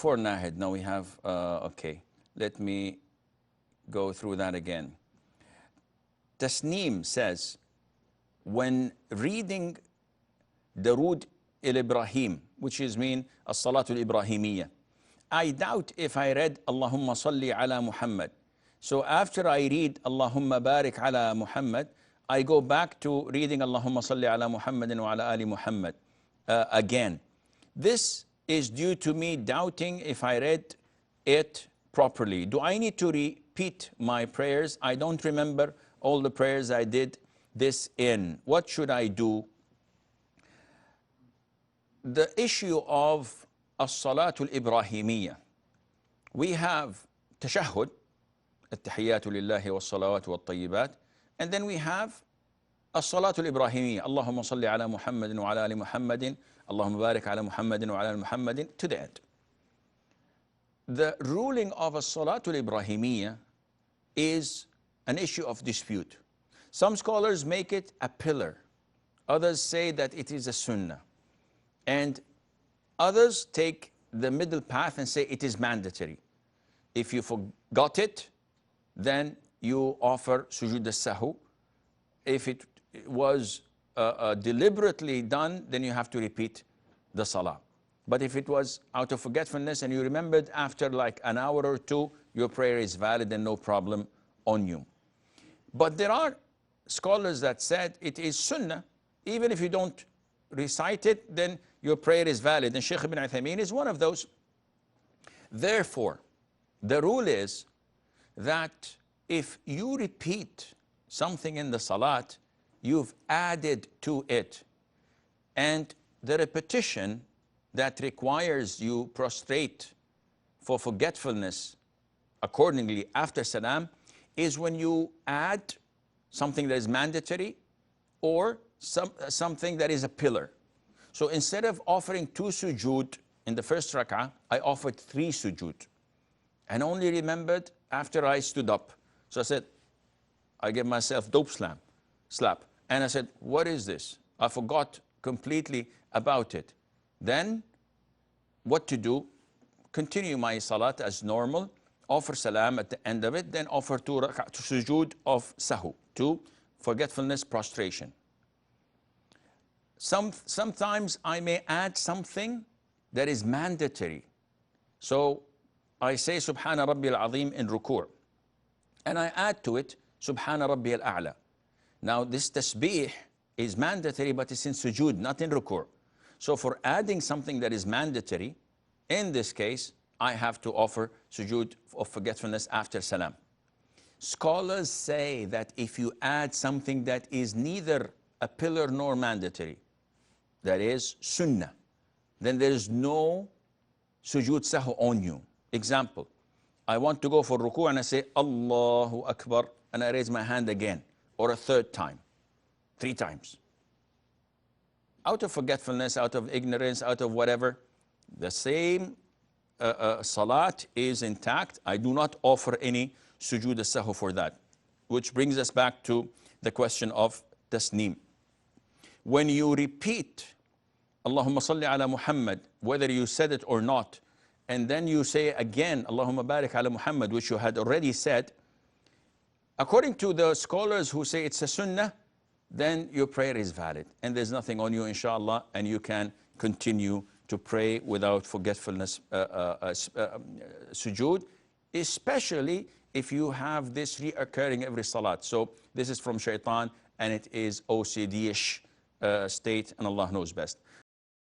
before Nahid, now we have, okay, let me go through that again. Tasneem says, when reading Darud Ibrahim, which is mean Salatul Ibrahimiyya, I doubt if I read Allahumma salli ala Muhammad. So after I read Allahumma barik ala Muhammad, I go back to reading Allahumma salli ala Muhammadin wa ala ali Muhammad again. This is due to me doubting if I read it properly. Do I need to repeat my prayers? I don't remember all the prayers I did this in. What should I do? The issue of Salatul Ibrahimiyya, we have tashahhud, التحيات لله والصلوات والطيبات, and then we have Salatul Ibrahimiyya, Allahumma salli ala Muhammadin wa ala ali Muhammadin, Allahumma barik ala Muhammadin wa ala ali Muhammadin, to the end. The ruling of Salatul Ibrahimiyya is an issue of dispute. Some scholars make it a pillar. Others say that it is a sunnah. And others take the middle path and say it is mandatory. If you forgot it, then you offer sujood as-sahu. If it was deliberately done, then you have to repeat the salah. But if it was out of forgetfulness and you remembered after like an hour or two, your prayer is valid and no problem on you. But there are scholars that said it is sunnah. Even if you don't recite it, then your prayer is valid. And Shaykh ibn Uthaymeen is one of those. Therefore, the rule is that if you repeat something in the salat, you've added to it. And the repetition that requires you prostrate for forgetfulness accordingly after salam is when you add something that is mandatory or something that is a pillar. So instead of offering 2 sujood in the first rak'ah, I offered 3 sujood and only remembered after I stood up. So I said, I gave myself dope slap. And I said, what is this? I forgot completely about it. Then what to do? Continue my salat as normal, offer salam at the end of it, then offer 2 sujood of sahu, 2 forgetfulness prostration. Sometimes I may add something that is mandatory. So I say Subhana Rabbi al-Azim in ruku', and I add to it Subhana Rabbi al-A'la. Now this tasbih is mandatory, but it's in sujood, not in ruku'. So for adding something that is mandatory, in this case, I have to offer sujood of forgetfulness after salam. Scholars say that if you add something that is neither a pillar nor mandatory, that is sunnah, then there is no sujood sahu on you. Example, I want to go for ruku' and I say Allahu Akbar and I raise my hand again, or a 3rd time, 3 times. Out of forgetfulness, out of ignorance, out of whatever, the same salat is intact. I do not offer any sujood as-sahu for that. Which brings us back to the question of tasneem. When you repeat Allahumma salli ala Muhammad, whether you said it or not, and then you say again Allahumma barik ala Muhammad, which you had already said, according to the scholars who say it's a sunnah, then your prayer is valid and there's nothing on you, inshallah, and you can continue to pray without forgetfulness sujood, especially if you have this reoccurring every salat. So this is from shaitan and it is OCD-ish state, and Allah knows best.